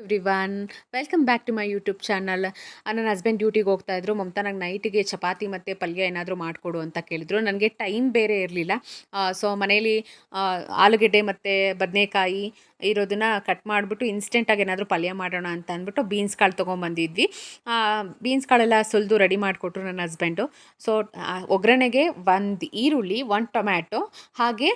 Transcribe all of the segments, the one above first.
Everyone, welcome back to my YouTube channel. ನನ್ನ husband ಡ್ಯೂಟಿಗೆ ಹೋಗ್ತಾ ಇದ್ರು. ಮಮತಾ ನಂಗೆ ನೈಟಿಗೆ ಚಪಾತಿ ಮತ್ತು ಪಲ್ಯ ಏನಾದರೂ ಮಾಡಿಕೊಡು ಅಂತ ಕೇಳಿದ್ರು. ನನಗೆ ಟೈಮ್ ಬೇರೆ ಇರಲಿಲ್ಲ. ಸೊ ಮನೇಲಿ ಆಲೂಗೆಡ್ಡೆ ಮತ್ತು ಬದನೆಕಾಯಿ ಇರೋದನ್ನು ಕಟ್ ಮಾಡಿಬಿಟ್ಟು ಇನ್ಸ್ಟೆಂಟಾಗಿ ಏನಾದರೂ ಪಲ್ಯ ಮಾಡೋಣ ಅಂತ ಅಂದ್ಬಿಟ್ಟು ಬೀನ್ಸ್ ಕಾಳು ತೊಗೊಂಬಂದಿದ್ವಿ. ಬೀನ್ಸ್ ಕಾಳೆಲ್ಲ ಸುಲಿದು ರೆಡಿ ಮಾಡಿಕೊಟ್ರು ನನ್ನ ಹಸ್ಬೆಂಡು. ಸೊ ಒಗ್ಗರಣೆಗೆ ಒಂದು ಈರುಳ್ಳಿ, ಒಂದು ಟೊಮ್ಯಾಟೊ, ಹಾಗೆ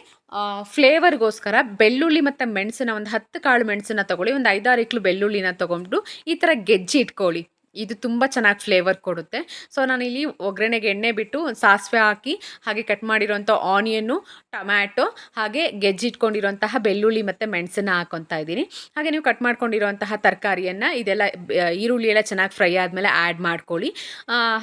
ಫ್ಲೇವರ್ಗೋಸ್ಕರ ಬೆಳ್ಳುಳ್ಳಿ ಮತ್ತು ಮೆಣಸನ್ನ ಒಂದು 10 ಕಾಳು ಮೆಣಸನ್ನ ತೊಗೊಳ್ಳಿ, ಒಂದು 5-6 ಇಕ್ಳು ಬೆಳ್ಳುಳ್ಳಿನ ತೊಗೊಂಡು ಈ ಥರ ಗೆಜ್ಜಿ ಇಟ್ಕೊಳ್ಳಿ. ಇದು ತುಂಬ ಚೆನ್ನಾಗಿ ಫ್ಲೇವರ್ ಕೊಡುತ್ತೆ. ಸೊ ನಾನಿಲ್ಲಿ ಒಗ್ಗರಣೆಗೆ ಎಣ್ಣೆ ಬಿಟ್ಟು ಸಾಸಿವೆ ಹಾಕಿ, ಹಾಗೆ ಕಟ್ ಮಾಡಿರೋಂಥ ಆನಿಯನ್ನು, ಟೊಮ್ಯಾಟೊ, ಹಾಗೆ ಗೆಜ್ಜಿಟ್ಕೊಂಡಿರೋಂತಹ ಬೆಳ್ಳುಳ್ಳಿ ಮತ್ತು ಮೆಣಸನ್ನ ಹಾಕ್ಕೊತಾ ಇದ್ದೀನಿ. ಹಾಗೆ ನೀವು ಕಟ್ ಮಾಡ್ಕೊಂಡಿರೋಂತಹ ತರಕಾರಿಯನ್ನು ಇದೆಲ್ಲ ಈರುಳ್ಳಿ ಎಲ್ಲ ಚೆನ್ನಾಗಿ ಫ್ರೈ ಆದಮೇಲೆ ಆ್ಯಡ್ ಮಾಡ್ಕೊಳ್ಳಿ.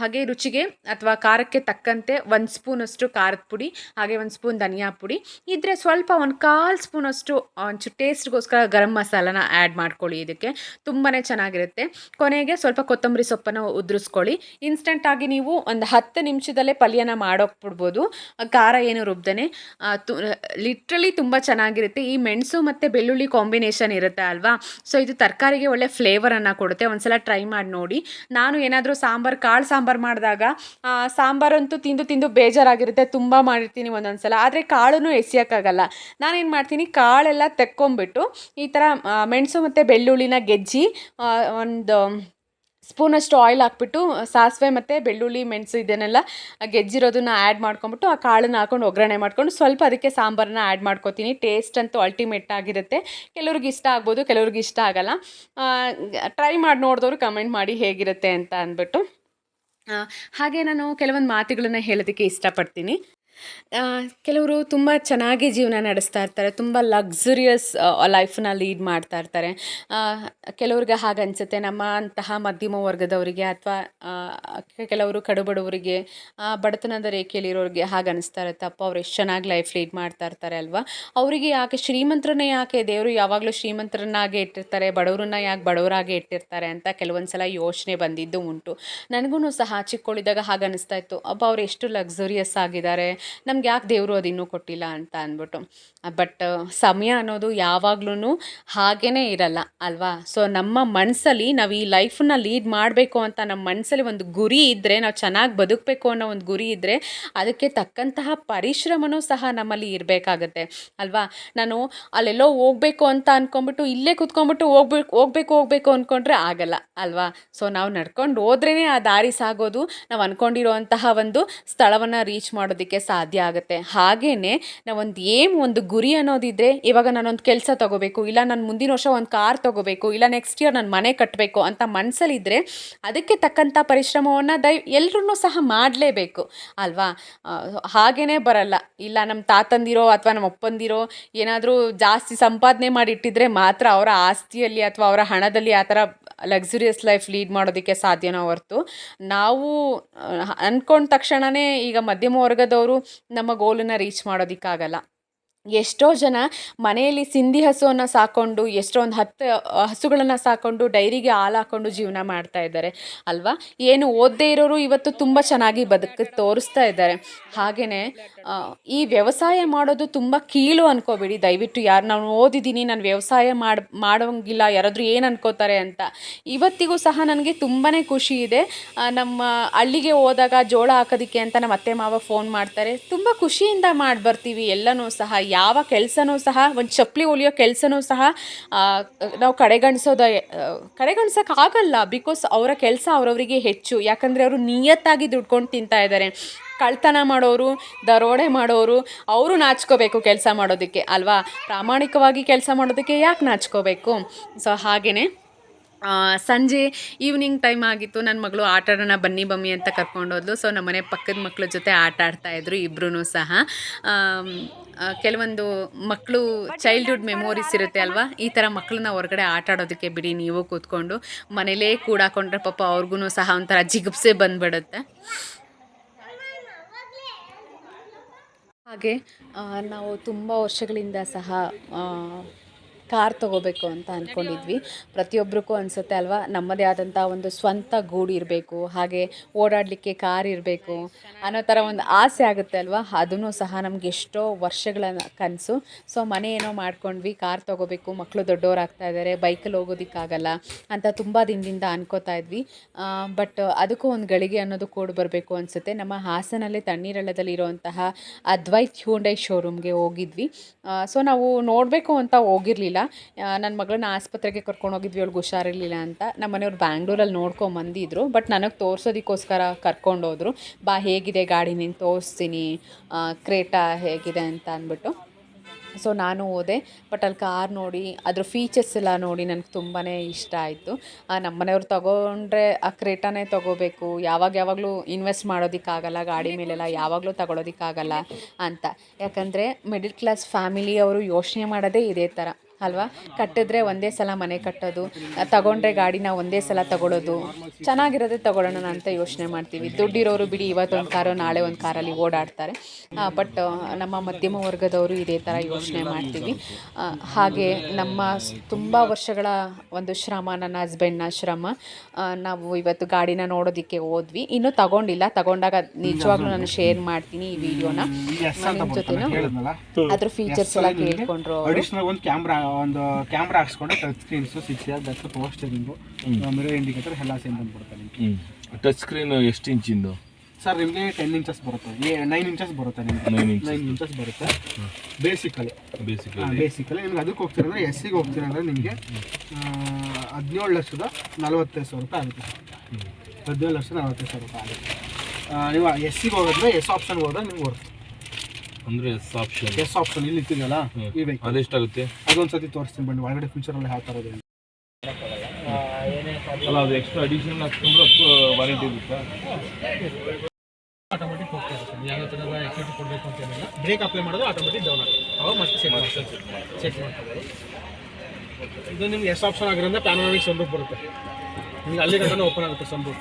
ಹಾಗೆ ರುಚಿಗೆ ಅಥವಾ ಖಾರಕ್ಕೆ ತಕ್ಕಂತೆ 1 ಸ್ಪೂನಷ್ಟು ಖಾರದ ಪುಡಿ, ಹಾಗೆ 1 ಸ್ಪೂನ್ ಧನಿಯಾ ಪುಡಿ ಇದ್ದರೆ ಸ್ವಲ್ಪ 1/4 ಸ್ಪೂನಷ್ಟು ಒಂಚೂರು ಟೇಸ್ಟ್ಗೋಸ್ಕರ ಗರಂ ಮಸಾಲಾನ ಆ್ಯಡ್ ಮಾಡ್ಕೊಳ್ಳಿ. ಇದಕ್ಕೆ ತುಂಬಾ ಚೆನ್ನಾಗಿರುತ್ತೆ. ಕೊನೆಗೆ ಸ್ವಲ್ಪ ಕೊತ್ತಂಬರಿ ಸೊಪ್ಪನ್ನು ಉದುರಿಸ್ಕೊಳ್ಳಿ. ಇನ್ಸ್ಟೆಂಟಾಗಿ ನೀವು ಒಂದು 10 ನಿಮಿಷದಲ್ಲೇ ಪಲ್ಯನ ಮಾಡೋಕ್ಬಿಡ್ಬೋದು. ಖಾರ ಏನು ರುಬ್ದೇನೆ ಲಿಟ್ರಲಿ ತುಂಬ ಚೆನ್ನಾಗಿರುತ್ತೆ. ಈ ಮೆಣಸು ಮತ್ತು ಬೆಳ್ಳುಳ್ಳಿ ಕಾಂಬಿನೇಷನ್ ಇರುತ್ತೆ ಅಲ್ವಾ, ಸೊ ಇದು ತರಕಾರಿಗೆ ಒಳ್ಳೆ ಫ್ಲೇವರನ್ನು ಕೊಡುತ್ತೆ. ಒಂದ್ಸಲ ಟ್ರೈ ಮಾಡಿ ನೋಡಿ. ನಾನು ಏನಾದರೂ ಕಾಳು ಸಾಂಬಾರು ಮಾಡಿದಾಗ ಸಾಂಬಾರಂತೂ ತಿಂದು ಬೇಜಾರಾಗಿರುತ್ತೆ. ತುಂಬ ಮಾಡಿರ್ತೀನಿ ಒಂದೊಂದು ಸಲ, ಆದರೆ ಕಾಳನ್ನು ಎಸಿಯೋಕ್ಕಾಗಲ್ಲ. ನಾನೇನು ಮಾಡ್ತೀನಿ, ಕಾಳೆಲ್ಲ ತೆಕ್ಕೊಂಬಿಟ್ಟು ಈ ಥರ ಮೆಣಸು ಮತ್ತು ಬೆಳ್ಳುಳ್ಳಿನ ಗೆಜ್ಜಿ ಒಂದು ಸ್ಪೂನಷ್ಟು ಆಯಿಲ್ ಹಾಕ್ಬಿಟ್ಟು ಸಾಸಿವೆ ಮತ್ತು ಬೆಳ್ಳುಳ್ಳಿ ಮೆಣಸು ಇದನ್ನೆಲ್ಲ ಗೆಜ್ಜಿರೋದನ್ನ ಆ್ಯಡ್ ಮಾಡ್ಕೊಂಬಿಟ್ಟು ಆ ಕಾಳನ್ನ ಹಾಕೊಂಡು ಒಗ್ಗರಣೆ ಮಾಡ್ಕೊಂಡು ಸ್ವಲ್ಪ ಅದಕ್ಕೆ ಸಾಂಬಾರನ್ನ ಆ್ಯಡ್ ಮಾಡ್ಕೊತೀನಿ. ಟೇಸ್ಟ್ ಅಂತೂ ಅಲ್ಟಿಮೇಟ್ ಆಗಿರುತ್ತೆ. ಕೆಲವ್ರಿಗೆ ಇಷ್ಟ ಆಗ್ಬೋದು, ಕೆಲವ್ರಿಗೆ ಇಷ್ಟ ಆಗಲ್ಲ. ಟ್ರೈ ಮಾಡಿ ನೋಡಿದವರು ಕಮೆಂಟ್ ಮಾಡಿ ಹೇಗಿರುತ್ತೆ ಅಂತ ಅಂದ್ಬಿಟ್ಟು. ಹಾಗೆ ನಾನು ಕೆಲವೊಂದು ಮಾತುಗಳನ್ನ ಹೇಳೋದಕ್ಕೆ ಇಷ್ಟಪಡ್ತೀನಿ. ಕೆಲವರು ತುಂಬ ಚೆನ್ನಾಗಿ ಜೀವನ ನಡೆಸ್ತಾ ಇರ್ತಾರೆ. ತುಂಬ ಲಕ್ಸುರಿಯಸ್ ಲೈಫನ್ನ ಲೀಡ್ ಮಾಡ್ತಾ ಇರ್ತಾರೆ. ಕೆಲವ್ರಿಗೆ ಹಾಗೆ ಅನಿಸುತ್ತೆ. ನಮ್ಮ ಅಂತಹ ಮಧ್ಯಮ ವರ್ಗದವರಿಗೆ ಅಥವಾ ಕೆಲವರು ಕಡುಬಡವರಿಗೆ, ಬಡತನದ ರೇಖೆಯಲ್ಲಿರೋರಿಗೆ ಹಾಗೆ ಅನಿಸ್ತಾ ಇರುತ್ತೆ. ಅಪ್ಪ ಅವ್ರು ಎಷ್ಟು ಚೆನ್ನಾಗಿ ಲೈಫ್ ಲೀಡ್ ಮಾಡ್ತಾ ಇರ್ತಾರೆ ಅಲ್ವಾ, ಅವರಿಗೆ ಯಾಕೆ ಶ್ರೀಮಂತರನ್ನೇ ಯಾಕೆ ದೇವರು ಯಾವಾಗಲೂ ಶ್ರೀಮಂತರನ್ನಾಗೆ ಇಟ್ಟಿರ್ತಾರೆ, ಬಡವರನ್ನ ಯಾಕೆ ಬಡವರಾಗೆ ಇಟ್ಟಿರ್ತಾರೆ ಅಂತ ಕೆಲವೊಂದು ಸಲ ಯೋಚನೆ ಬಂದಿದ್ದು ಉಂಟು. ನನಗೂ ಸಹ ಚಿಕ್ಕವಳಿದ್ದಾಗ ಹಾಗೆ ಅನಿಸ್ತಾ ಇತ್ತು, ಅಪ್ಪ ಅವ್ರು ಎಷ್ಟು ಲಕ್ಸುರಿಯಸ್ ಆಗಿದ್ದಾರೆ, ನಮ್ಗೆ ಯಾಕೆ ದೇವರು ಅದು ಇನ್ನೂ ಕೊಟ್ಟಿಲ್ಲ ಅಂತ ಅಂದ್ಬಿಟ್ಟು. ಬಟ್ ಸಮಯ ಅನ್ನೋದು ಯಾವಾಗ್ಲೂ ಹಾಗೇ ಇರಲ್ಲ ಅಲ್ವಾ. ಸೊ ನಮ್ಮ ಮನಸ್ಸಲ್ಲಿ ನಾವು ಈ ಲೈಫನ್ನ ಲೀಡ್ ಮಾಡಬೇಕು ಅಂತ ನಮ್ಮ ಮನಸ್ಸಲ್ಲಿ ಒಂದು ಗುರಿ ಇದ್ದರೆ, ನಾವು ಚೆನ್ನಾಗಿ ಬದುಕಬೇಕು ಅನ್ನೋ ಒಂದು ಗುರಿ ಇದ್ದರೆ, ಅದಕ್ಕೆ ತಕ್ಕಂತಹ ಪರಿಶ್ರಮನೂ ಸಹ ನಮ್ಮಲ್ಲಿ ಇರಬೇಕಾಗತ್ತೆ ಅಲ್ವಾ. ನಾನು ಅಲ್ಲೆಲ್ಲೋ ಹೋಗಬೇಕು ಅಂತ ಅಂದ್ಕೊಂಬಿಟ್ಟು ಇಲ್ಲೇ ಕುತ್ಕೊಂಡ್ಬಿಟ್ಟು ಹೋಗ್ಬೇಕು ಅಂದ್ಕೊಂಡ್ರೆ ಆಗಲ್ಲ ಅಲ್ವಾ. ಸೊ ನಾವು ನಡ್ಕೊಂಡು ಹೋದ್ರೇ ಆ ದಾರಿ ಸಾಗೋದು, ನಾವು ಅಂದ್ಕೊಂಡಿರೋಂತಹ ಒಂದು ಸ್ಥಳವನ್ನು ರೀಚ್ ಮಾಡೋದಕ್ಕೆ ಸಾಧ್ಯ ಆಗುತ್ತೆ. ಹಾಗೆಯೇ ನಾವೊಂದು ಒಂದು ಗುರಿ ಅನ್ನೋದಿದ್ದರೆ, ಇವಾಗ ನಾನೊಂದು ಕೆಲಸ ತೊಗೋಬೇಕು, ಇಲ್ಲ ನಾನು ಮುಂದಿನ ವರ್ಷ ಒಂದು ಕಾರ್ ತೊಗೋಬೇಕು, ಇಲ್ಲ ನೆಕ್ಸ್ಟ್ ಇಯರ್ ನಾನು ಮನೆ ಕಟ್ಟಬೇಕು ಅಂತ ಮನಸ್ಸಲ್ಲಿದ್ದರೆ, ಅದಕ್ಕೆ ತಕ್ಕಂಥ ಪರಿಶ್ರಮವನ್ನು ಎಲ್ಲರೂ ಸಹ ಮಾಡಲೇಬೇಕು ಅಲ್ವಾ. ಹಾಗೇ ಬರಲ್ಲ. ಇಲ್ಲ ನಮ್ಮ ತಾತಂದಿರೋ ಅಥವಾ ನಮ್ಮ ಅಪ್ಪಂದಿರೋ ಏನಾದರೂ ಜಾಸ್ತಿ ಸಂಪಾದನೆ ಮಾಡಿಟ್ಟಿದ್ರೆ ಮಾತ್ರ ಅವರ ಆಸ್ತಿಯಲ್ಲಿ ಅಥವಾ ಅವರ ಹಣದಲ್ಲಿ ಆ ಥರ ಲಕ್ಸುರಿಯಸ್ ಲೈಫ್ ಲೀಡ್ ಮಾಡೋದಕ್ಕೆ ಸಾಧ್ಯನೋ ಹೊರತು, ನಾವು ಅಂದ್ಕೊಂಡ ತಕ್ಷಣವೇ ಈಗ ಮಧ್ಯಮ ವರ್ಗದವರು ನಮ್ಮ ಗೋಲನ್ನು ರೀಚ್ ಮಾಡೋದಕ್ಕಾಗಲ್ಲ. ಎಷ್ಟೋ ಜನ ಮನೆಯಲ್ಲಿ ಸಿಂಧಿ ಹಸುವನ್ನು ಸಾಕೊಂಡು, ಎಷ್ಟೊಂದು 10 ಹಸುಗಳನ್ನು ಸಾಕೊಂಡು ಡೈರಿಗೆ ಹಾಲು ಹಾಕ್ಕೊಂಡು ಜೀವನ ಮಾಡ್ತಾ ಇದ್ದಾರೆ ಅಲ್ವಾ. ಏನು ಓದದೇ ಇರೋರು ಇವತ್ತು ತುಂಬ ಚೆನ್ನಾಗಿ ತೋರಿಸ್ತಾ ಇದ್ದಾರೆ. ಹಾಗೆಯೇ ಈ ವ್ಯವಸಾಯ ಮಾಡೋದು ತುಂಬ ಕೀಳು ಅನ್ಕೋಬೇಡಿ ದಯವಿಟ್ಟು. ನಾನು ಓದಿದ್ದೀನಿ, ನಾನು ವ್ಯವಸಾಯ ಮಾಡೋಂಗಿಲ್ಲ, ಯಾರಾದರೂ ಏನು ಅನ್ಕೋತಾರೆ ಅಂತ. ಇವತ್ತಿಗೂ ಸಹ ನನಗೆ ತುಂಬಾ ಖುಷಿ ಇದೆ. ನಮ್ಮ ಹಳ್ಳಿಗೆ ಹೋದಾಗ ಜೋಳ ಹಾಕೋದಕ್ಕೆ ಅಂತ ನಮ್ಮ ಅತ್ತೆ ಮಾವ ಫೋನ್ ಮಾಡ್ತಾರೆ. ತುಂಬ ಖುಷಿಯಿಂದ ಮಾಡಿ ಬರ್ತೀವಿ ಎಲ್ಲನೂ ಸಹ. ಯಾವ ಕೆಲಸನೂ ಸಹ, ಒಂದು ಚಪ್ಪಲಿ ಹೊಲಿಯೋ ಕೆಲಸನೂ ಸಹ ನಾವು ಕಡೆಗಣಿಸೋಕ್ಕಾಗಲ್ಲ. ಬಿಕಾಸ್ ಅವರ ಕೆಲಸ ಅವರವರಿಗೆ ಹೆಚ್ಚು. ಯಾಕಂದರೆ ಅವರು ನಿಯತ್ತಾಗಿ ದುಡ್ಕೊಂಡು ತಿಂತಾ ಇದ್ದಾರೆ. ಕಳ್ತನ ಮಾಡೋರು, ದರೋಡೆ ಮಾಡೋರು, ಅವರು ನಾಚ್ಕೋಬೇಕು ಕೆಲಸ ಮಾಡೋದಕ್ಕೆ ಅಲ್ವಾ. ಪ್ರಾಮಾಣಿಕವಾಗಿ ಕೆಲಸ ಮಾಡೋದಕ್ಕೆ ಯಾಕೆ ನಾಚ್ಕೋಬೇಕು. ಸೊ ಹಾಗೆಯೇ ಸಂಜೆ ಈವ್ನಿಂಗ್ ಟೈಮ್ ಆಗಿತ್ತು. ನನ್ನ ಮಗಳು ಆಟ ಆಡೋಣ ಬನ್ನಿ ಬಮ್ಮಿ ಅಂತ ಕರ್ಕೊಂಡೋದ್ಲು. ಸೊ ನಮ್ಮನೆ ಪಕ್ಕದ ಮಕ್ಕಳ ಜೊತೆ ಆಟ ಆಡ್ತಾಯಿದ್ರು ಇಬ್ಬರೂ ಸಹ. ಕೆಲವೊಂದು ಮಕ್ಕಳು ಚೈಲ್ಡ್ಹುಡ್ ಮೆಮೊರೀಸ್ ಇರುತ್ತೆ ಅಲ್ವಾ, ಈ ಥರ ಮಕ್ಕಳನ್ನ ಹೊರಗಡೆ ಆಟ ಆಡೋದಕ್ಕೆ ಬಿಡಿ. ನೀವು ಕೂತ್ಕೊಂಡು ಮನೇಲೇ ಕೂಡಾಕೊಂಡ್ರೆ ಪಾಪ ಅವ್ರಿಗೂ ಸಹ ಒಂಥರ ಜಿಗುಪ್ಸೆ ಬಂದುಬಿಡುತ್ತೆ. ಹಾಗೆ ನಾವು ತುಂಬ ವರ್ಷಗಳಿಂದ ಸಹ ಕಾರ್ ತೊಗೋಬೇಕು ಅಂತ ಅಂದ್ಕೊಂಡಿದ್ವಿ. ಪ್ರತಿಯೊಬ್ಬರಿಗೂ ಅನಿಸುತ್ತೆ ಅಲ್ವಾ, ನಮ್ಮದೇ ಆದಂಥ ಒಂದು ಸ್ವಂತ ಗೂಡು ಇರಬೇಕು, ಹಾಗೆ ಓಡಾಡಲಿಕ್ಕೆ ಕಾರ್ ಇರಬೇಕು ಅನ್ನೋ ಥರ ಒಂದು ಆಸೆ ಆಗುತ್ತೆ ಅಲ್ವಾ. ಅದೂ ಸಹ ನಮ್ಗೆ ಎಷ್ಟೋ ವರ್ಷಗಳ ಕನಸು. ಸೊ ಮನೆ ಏನೋ ಮಾಡ್ಕೊಂಡ್ವಿ, ಕಾರ್ ತೊಗೋಬೇಕು, ಮಕ್ಕಳು ದೊಡ್ಡವರಾಗ್ತಾ ಇದ್ದಾರೆ, ಬೈಕಲ್ಲಿ ಹೋಗೋದಕ್ಕಾಗಲ್ಲ ಅಂತ ತುಂಬ ದಿನದಿಂದ ಅನ್ಕೋತಾ ಇದ್ವಿ. ಬಟ್ ಅದಕ್ಕೂ ಒಂದು ಗಳಿಗೆ ಅನ್ನೋದು ಕೂಡಿ ಬರಬೇಕು ಅನಿಸುತ್ತೆ. ನಮ್ಮ ಹಾಸನಲ್ಲೇ ತಣ್ಣೀರಳ್ಳದಲ್ಲಿ ಇರುವಂತಹ ಅದ್ವೈತ್ ಹ್ಯುಂಡೈ ಶೋರೂಮ್ಗೆ ಹೋಗಿದ್ವಿ. ಸೊ ನಾವು ನೋಡಬೇಕು ಅಂತ ಹೋಗಿರಲಿಲ್ಲ. ನನ್ನ ಮಗಳನ್ನ ಆಸ್ಪತ್ರೆಗೆ ಕರ್ಕೊಂಡು ಹೋಗಿದ್ವಿ, ಅವ್ಳಿಗೆ ಹುಷಾರಿರಲಿಲ್ಲ ಅಂತ. ನಮ್ಮ ಮನೆಯವ್ರು ಬ್ಯಾಂಗ್ಳೂರಲ್ಲಿ ನೋಡ್ಕೊಂಬಂದಿದ್ರು, ಬಟ್ ನನಗೆ ತೋರಿಸೋದಕ್ಕೋಸ್ಕರ ಕರ್ಕೊಂಡೋದ್ರು. ಬಾ ಹೇಗಿದೆ ಗಾಡಿ ನೀನು ತೋರಿಸ್ತೀನಿ, ಕ್ರೇಟಾ ಹೇಗಿದೆ ಅಂತ ಅಂದ್ಬಿಟ್ಟು. ಸೊ ನಾನು ಹೋದೆ, ಬಟ್ ಅಲ್ಲಿ ಕಾರ್ ನೋಡಿ ಅದ್ರ ಫೀಚರ್ಸ್ ಎಲ್ಲ ನೋಡಿ ನನಗೆ ತುಂಬಾ ಇಷ್ಟ ಆಯಿತು. ನಮ್ಮ ಮನೆಯವ್ರು ತೊಗೊಂಡ್ರೆ ಆ ಕ್ರೇಟಾನೇ ತೊಗೋಬೇಕು, ಯಾವಾಗಲೂ ಇನ್ವೆಸ್ಟ್ ಮಾಡೋದಕ್ಕಾಗಲ್ಲ ಗಾಡಿ ಮೇಲೆಲ್ಲ, ಯಾವಾಗಲೂ ತಗೊಳ್ಳೋದಕ್ಕಾಗಲ್ಲ ಅಂತ. ಯಾಕಂದರೆ ಮಿಡಲ್ ಕ್ಲಾಸ್ ಫ್ಯಾಮಿಲಿಯವರು ಯೋಚನೆ ಮಾಡೋದೇ ಇದೇ ಥರ ಅಲ್ವಾ. ಕಟ್ಟಿದ್ರೆ ಒಂದೇ ಸಲ ಮನೆ ಕಟ್ಟೋದು, ತಗೊಂಡ್ರೆ ಗಾಡಿನ ಒಂದೇ ಸಲ ತಗೊಳ್ಳೋದು, ಚೆನ್ನಾಗಿರೋದೇ ತಗೊಳ್ಳೋಣ ಅಂತ ಯೋಚನೆ ಮಾಡ್ತೀವಿ. ದುಡ್ಡಿರೋರು ಬಿಡಿ ಇವತ್ತೊಂದು ಕಾರು ನಾಳೆ ಒಂದು ಕಾರಲ್ಲಿ ಓಡಾಡ್ತಾರೆ. ಬಟ್ ನಮ್ಮ ಮಧ್ಯಮ ವರ್ಗದವರು ಇದೇ ಥರ ಯೋಚನೆ ಮಾಡ್ತೀವಿ. ಹಾಗೆ ನಮ್ಮ ತುಂಬ ವರ್ಷಗಳ ಒಂದು ಶ್ರಮ, ನನ್ನ ಹಸ್ಬೆಂಡ್ನ ಶ್ರಮ, ನಾವು ಇವತ್ತು ಗಾಡಿನ ನೋಡೋದಕ್ಕೆ ಹೋದ್ವಿ. ಇನ್ನೂ ತಗೊಂಡಿಲ್ಲ, ತಗೊಂಡಾಗ ನಿಜವಾಗ್ಲೂ ನಾನು ಶೇರ್ ಮಾಡ್ತೀನಿ ಈ ವಿಡಿಯೋನ ನಿಮ್ಮ ಜೊತೆನೂ. ಅದ್ರ ಫೀಚರ್ಸ್ ಎಲ್ಲ ಕೇಳ್ಕೊಂಡ್ರು. ಒಂದು ಕ್ಯಾಮ್ರಾ ಹಾಕ್ಸ್ಕೊಂಡು touch screens 6 years that's power steering, mirror indicator ಎಲ್ಲ ಸೇಮ್ ಬಂದ್ಬಿಡುತ್ತೆ ನಿಮಗೆ. ಟಚ್ ಸ್ಕ್ರೀನ್ ಎಷ್ಟು ಇಂಚಿಂದು ಸರ್? ನಿಮಗೆ 10 ಇಂಚಸ್ ಬರುತ್ತೆ, 9 ಇಂಚಸ್ ಬರುತ್ತೆ ನಿಮಗೆ. 9 ಇಂಚಸ್ ಬರುತ್ತೆ ಬೇಸಿಕಲಿ ನಿಮ್ಗೆ. ಅದಕ್ಕೆ ಹೋಗ್ತೀರಂದ್ರೆ ಎಸ್ಸಿಗೆ ಹೋಗ್ತೀರಂದ್ರೆ ನಿಮಗೆ 17,40,000 ರೂಪಾಯಿ ಆಗುತ್ತೆ. 17,40,000 ರೂಪಾಯಿ ಆಗುತ್ತೆ. ನೀವು ಎಸ್ಸಿಗೆ ಹೋಗಿದ್ರೆ ಎಸ್ ಆಪ್ಷನ್ಗೆ ಹೋದ್ರೆ ನಿಮ್ಗೆ ಬರುತ್ತೆ. ಅಂದರೆ ಎಸ್ ಆಪ್ಷನ್ ಇಲ್ಲಿ ಇರ್ತಿದೆಯಲ್ಲ, ಈ ಬೇಕು. ಅದೆಷ್ಟಾಗುತ್ತೆ? ಅದೊಂದ್ಸತಿ ತೋರಿಸ್ತೀನಿ ಬನ್ನಿ, ಒಳಗಡೆ ಫ್ಯೂಚರಲ್ಲಿ ಯಾವ ಥರ ಇದೆ ಅಲ್ಲ. ಅದು ಎಕ್ಸ್ಟ್ರಾ ಅಡಿಷನಲ್ ಹಾಕ್ಸ್ಕೊಂಡ್ರೆ ಅದಕ್ಕೂ ವಾರಂಟಿ ಇರುತ್ತಾ? ಆಟೋಮೆಟಿಕ್ ಹೋಗ್ತಾ ಇರುತ್ತೆ, ಯಾವುದೇ ಥರದ ಆಕ್ಟಿವಿಟಿ ಕೊಡಬೇಕು ಅಂತ ಏನಿಲ್ಲ. ಬ್ರೇಕ್ ಅಪ್ಲೈ ಮಾಡೋದು ಆಟೋಮೆಟಿಕ್ ಡೌನ್ ಆಗುತ್ತೆ, ಅವಾಗ ಮತ್ತೆ ಸೆಟ್ ಮಾಡ್ತಾರೆ. ಇದು ನಿಮ್ಗೆ ಎಸ್ ಆಪ್ಷನ್ ಆಗಿರೋದ್ರಿಂದ ಪ್ಯಾನೋರಾಮಿಕ್ ಸನ್ರೂಫ್ ಬರುತ್ತೆ ನಿಮ್ಗೆ, ಅಲ್ಲಿ ಗಂಟೆ ಓಪನ್ ಆಗುತ್ತೆ ಸನ್ರೂಫ್.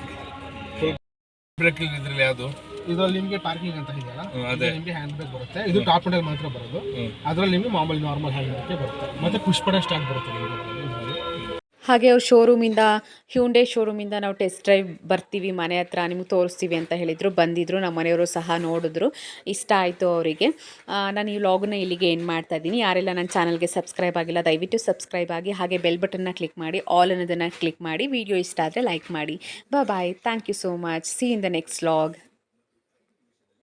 ಬ್ರೇಕಿಂಗ್ ಇದ್ರಲ್ಲಿ ಯಾವುದು? ಇದರಲ್ಲಿ ನಿಮಗೆ ಪಾರ್ಕಿಂಗ್ ಅಂತ ಇದೆಯಲ್ಲ, ಅದೇ ನಿಮಗೆ ಹ್ಯಾಂಡ್ ಬ್ರೇಕ್ ಬರುತ್ತೆ. ಇದು ಟಾಪ್ ಎಂಡಲ್ಲಿ ಮಾತ್ರ ಬರೋದು. ಅದರಲ್ಲಿ ನಿಮಗೆ ಮಾಮೂಲಿ ನಾರ್ಮಲ್ ಹ್ಯಾಂಡ್ ಬ್ರೇಕ್ ಬರುತ್ತೆ, ಮತ್ತೆ ಪುಷ್ ಬಟನ್ ಸ್ಟಾರ್ಟ್ ಬರುತ್ತೆ ನಿಮಗೆ. ಹಾಗೆ ಅವ್ರ ಶೋರೂಮಿಂದ, ಹ್ಯುಂಡೈ ಶೋರೂಮಿಂದ ನಾವು ಟೆಸ್ಟ್ ಡ್ರೈವ್ ಬರ್ತೀವಿ ಮನೆ ಹತ್ರ, ನಿಮ್ಗೆ ತೋರಿಸ್ತೀವಿ ಅಂತ ಹೇಳಿದರು. ಬಂದಿದ್ದರು, ನಮ್ಮ ಮನೆಯವರು ಸಹ ನೋಡಿದ್ರು, ಇಷ್ಟ ಆಯಿತು ಅವರಿಗೆ. ನಾನು ಈ ವ್ಲಾಗನ್ನ ಇಲ್ಲಿಗೆ ಏನು ಮಾಡ್ತಾ ಇದ್ದೀನಿ. ಯಾರೆಲ್ಲ ನನ್ನ ಚಾನಲ್ಗೆ ಸಬ್ಸ್ಕ್ರೈಬ್ ಆಗಿಲ್ಲ ದಯವಿಟ್ಟು ಸಬ್ಸ್ಕ್ರೈಬ್ ಆಗಿ, ಹಾಗೆ ಬೆಲ್ ಬಟನ್ನ ಕ್ಲಿಕ್ ಮಾಡಿ, ಆಲ್ ಅನ್ನೋದನ್ನು ಕ್ಲಿಕ್ ಮಾಡಿ. ವಿಡಿಯೋ ಇಷ್ಟ ಆದರೆ ಲೈಕ್ ಮಾಡಿ. Bye. Thank you so much. See in the next vlog.